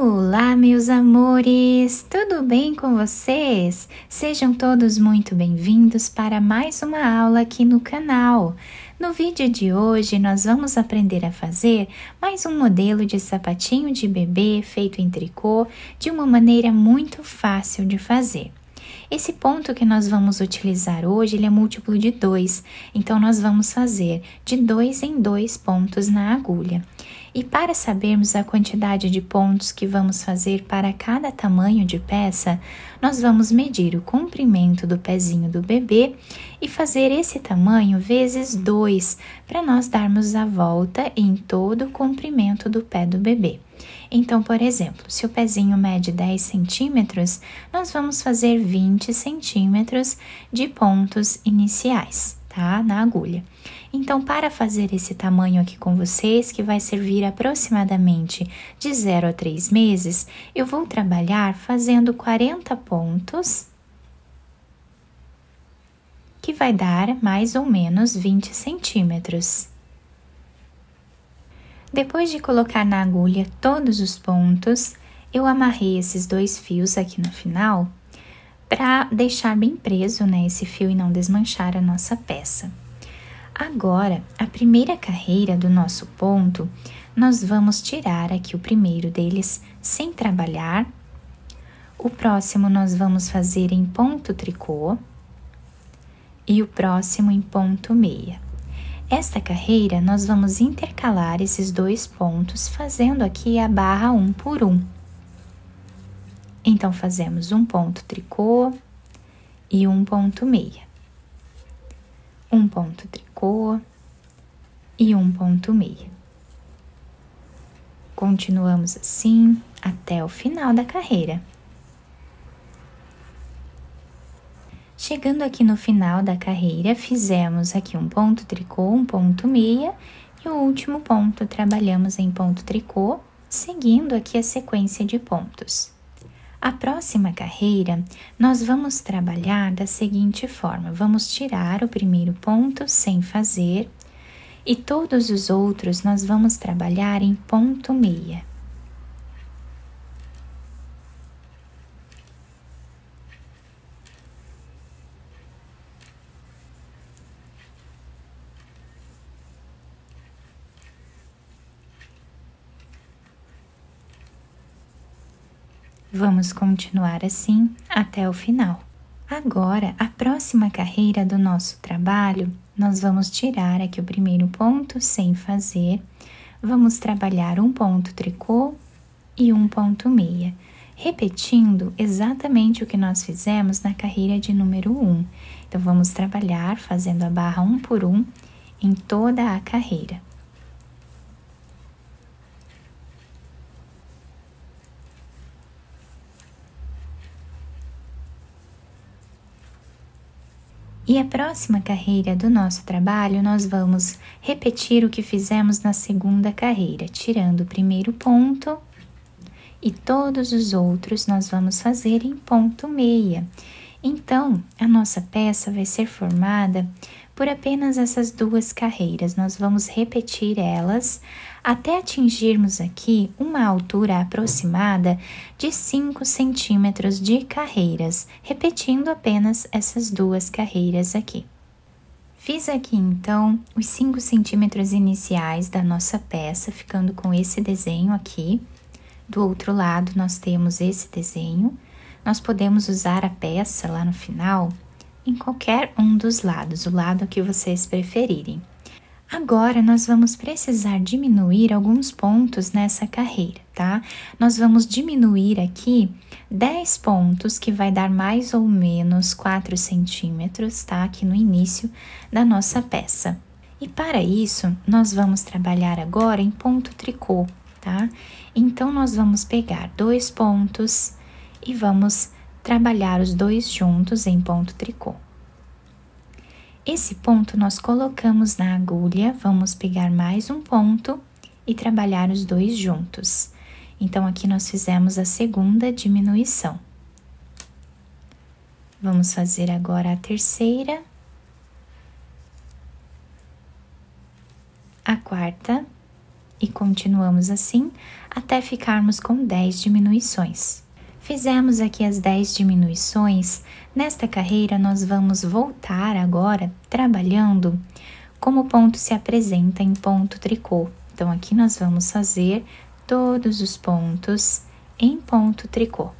Olá, meus amores! Tudo bem com vocês? Sejam todos muito bem-vindos para mais uma aula aqui no canal. No vídeo de hoje, nós vamos aprender a fazer mais um modelo de sapatinho de bebê feito em tricô de uma maneira muito fácil de fazer. Esse ponto que nós vamos utilizar hoje, ele é múltiplo de 2, então nós vamos fazer de 2 em 2 pontos na agulha. E para sabermos a quantidade de pontos que vamos fazer para cada tamanho de peça, nós vamos medir o comprimento do pezinho do bebê e fazer esse tamanho vezes 2, para nós darmos a volta em todo o comprimento do pé do bebê. Então, por exemplo, se o pezinho mede 10 centímetros, nós vamos fazer 20 centímetros de pontos iniciais, tá? Na agulha. Então, para fazer esse tamanho aqui com vocês, que vai servir aproximadamente de 0 a 3 meses, eu vou trabalhar fazendo 40 pontos, que vai dar mais ou menos 20 centímetros. Depois de colocar na agulha todos os pontos, eu amarrei esses 2 fios aqui no final, para deixar bem preso, né, esse fio e não desmanchar a nossa peça. Agora, a primeira carreira do nosso ponto, nós vamos tirar aqui o primeiro deles sem trabalhar. O próximo nós vamos fazer em ponto tricô e o próximo em ponto meia. Esta carreira, nós vamos intercalar esses 2 pontos, fazendo aqui a barra 1 por 1. Então, fazemos um ponto tricô e um ponto meia. Um ponto tricô e um ponto meia. Continuamos assim até o final da carreira. Chegando aqui no final da carreira, fizemos aqui um ponto tricô, um ponto meia e o último ponto trabalhamos em ponto tricô, seguindo aqui a sequência de pontos. A próxima carreira, nós vamos trabalhar da seguinte forma: vamos tirar o primeiro ponto sem fazer e todos os outros nós vamos trabalhar em ponto meia. Vamos continuar assim até o final. Agora, a próxima carreira do nosso trabalho, nós vamos tirar aqui o primeiro ponto sem fazer, vamos trabalhar um ponto tricô e um ponto meia, repetindo exatamente o que nós fizemos na carreira de número 1. Então, vamos trabalhar fazendo a barra 1 por 1 em toda a carreira. E a próxima carreira do nosso trabalho, nós vamos repetir o que fizemos na segunda carreira, tirando o primeiro ponto e todos os outros nós vamos fazer em ponto meia. Então, a nossa peça vai ser formada por apenas essas 2 carreiras. Nós vamos repetir elas até atingirmos aqui uma altura aproximada de 5 centímetros de carreiras, repetindo apenas essas 2 carreiras aqui. Fiz aqui, então, os 5 centímetros iniciais da nossa peça, ficando com esse desenho aqui. Do outro lado, nós temos esse desenho. Nós podemos usar a peça lá no final em qualquer um dos lados, o lado que vocês preferirem. Agora, nós vamos precisar diminuir alguns pontos nessa carreira, tá? Nós vamos diminuir aqui 10 pontos, que vai dar mais ou menos 4 centímetros, tá? Aqui no início da nossa peça. E para isso, nós vamos trabalhar agora em ponto tricô, tá? Então, nós vamos pegar 2 pontos e vamos trabalhar os 2 juntos em ponto tricô. Esse ponto nós colocamos na agulha, vamos pegar mais um ponto e trabalhar os 2 juntos. Então, aqui nós fizemos a segunda diminuição. Vamos fazer agora a terceira, a quarta e continuamos assim até ficarmos com 10 diminuições. Fizemos aqui as 10 diminuições. Nesta carreira, nós vamos voltar agora trabalhando como o ponto se apresenta em ponto tricô. Então, aqui nós vamos fazer todos os pontos em ponto tricô.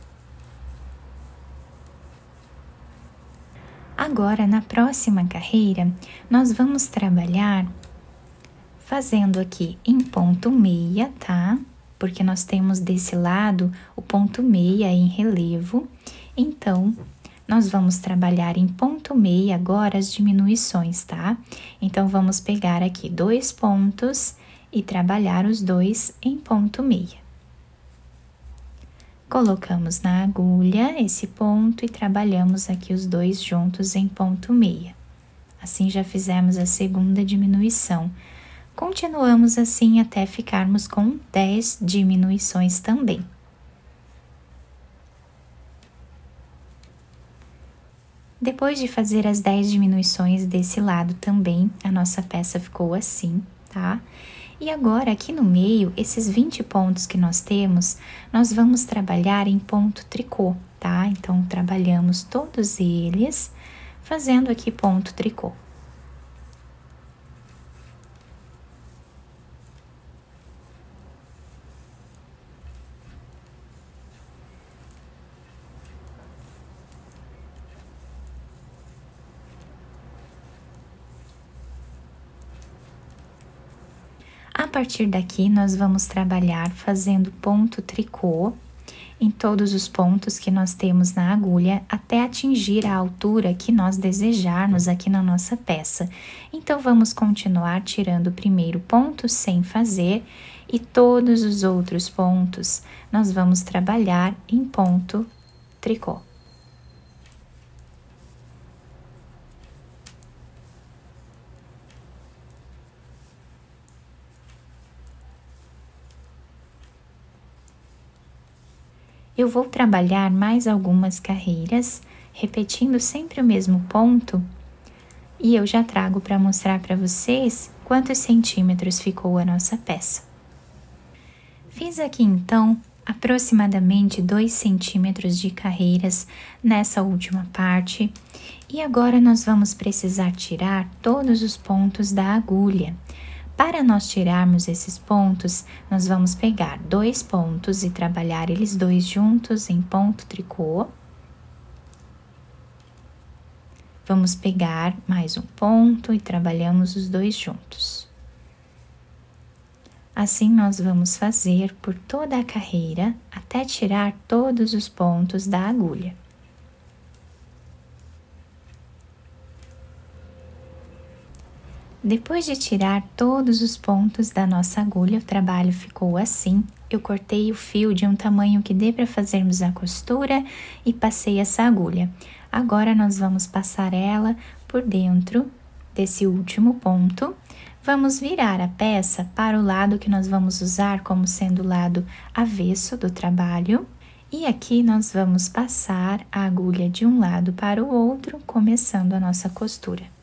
Agora, na próxima carreira, nós vamos trabalhar fazendo aqui em ponto meia, tá? Porque nós temos desse lado o ponto meia em relevo. Então, nós vamos trabalhar em ponto meia agora as diminuições, tá? Então, vamos pegar aqui 2 pontos e trabalhar os 2 em ponto meia. Colocamos na agulha esse ponto e trabalhamos aqui os 2 juntos em ponto meia. Assim, já fizemos a segunda diminuição. Continuamos assim até ficarmos com 10 diminuições também. Depois de fazer as 10 diminuições desse lado também, a nossa peça ficou assim, tá? E agora, aqui no meio, esses 20 pontos que nós temos, nós vamos trabalhar em ponto tricô, tá? Então, trabalhamos todos eles, fazendo aqui ponto tricô. A partir daqui, nós vamos trabalhar fazendo ponto tricô em todos os pontos que nós temos na agulha até atingir a altura que nós desejarmos aqui na nossa peça. Então, vamos continuar tirando o primeiro ponto sem fazer e todos os outros pontos nós vamos trabalhar em ponto tricô. Eu vou trabalhar mais algumas carreiras, repetindo sempre o mesmo ponto, e eu já trago para mostrar para vocês quantos centímetros ficou a nossa peça. Fiz aqui então aproximadamente 2 centímetros de carreiras nessa última parte, e agora nós vamos precisar tirar todos os pontos da agulha. Para nós tirarmos esses pontos, nós vamos pegar 2 pontos e trabalhar eles 2 juntos em ponto tricô. Vamos pegar mais um ponto e trabalhamos os 2 juntos. Assim, nós vamos fazer por toda a carreira até tirar todos os pontos da agulha. Depois de tirar todos os pontos da nossa agulha, o trabalho ficou assim. Eu cortei o fio de um tamanho que dê para fazermos a costura e passei essa agulha. Agora, nós vamos passar ela por dentro desse último ponto. Vamos virar a peça para o lado que nós vamos usar como sendo o lado avesso do trabalho. E aqui nós vamos passar a agulha de um lado para o outro, começando a nossa costura.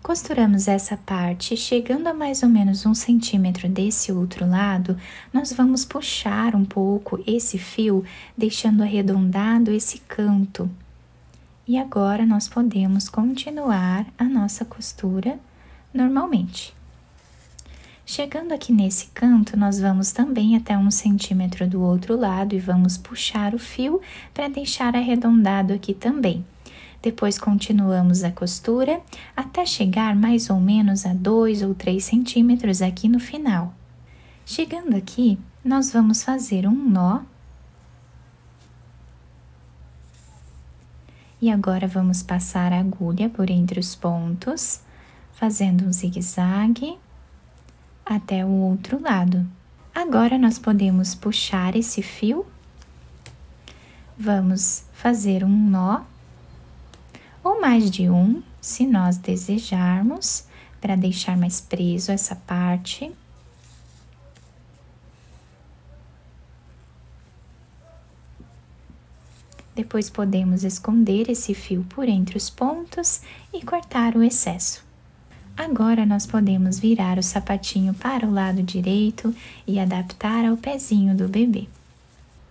Costuramos essa parte, chegando a mais ou menos 1 centímetro desse outro lado, nós vamos puxar um pouco esse fio, deixando arredondado esse canto. E agora, nós podemos continuar a nossa costura normalmente. Chegando aqui nesse canto, nós vamos também até 1 centímetro do outro lado e vamos puxar o fio para deixar arredondado aqui também. Depois, continuamos a costura até chegar mais ou menos a 2 ou 3 centímetros aqui no final. Chegando aqui, nós vamos fazer um nó. E agora, vamos passar a agulha por entre os pontos, fazendo um zigue-zague até o outro lado. Agora nós podemos puxar esse fio. Vamos fazer um nó, ou mais de um, se nós desejarmos, para deixar mais preso essa parte. Depois podemos esconder esse fio por entre os pontos e cortar o excesso. Agora nós podemos virar o sapatinho para o lado direito e adaptar ao pezinho do bebê.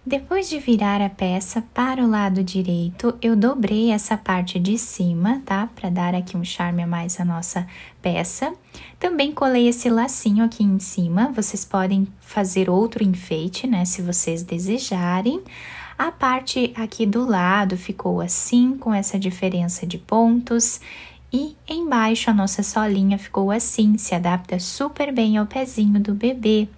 Depois de virar a peça para o lado direito, eu dobrei essa parte de cima, tá? Para dar aqui um charme a mais à nossa peça. Também colei esse lacinho aqui em cima, vocês podem fazer outro enfeite, né? Se vocês desejarem. A parte aqui do lado ficou assim, com essa diferença de pontos. E embaixo a nossa solinha ficou assim, se adapta super bem ao pezinho do bebê.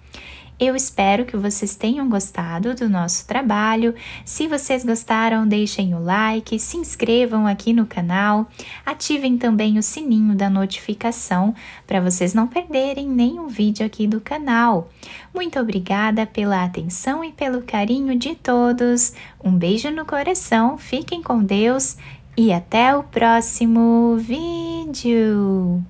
Eu espero que vocês tenham gostado do nosso trabalho. Se vocês gostaram, deixem o like, se inscrevam aqui no canal, ativem também o sininho da notificação para vocês não perderem nenhum vídeo aqui do canal. Muito obrigada pela atenção e pelo carinho de todos. Um beijo no coração, fiquem com Deus e até o próximo vídeo!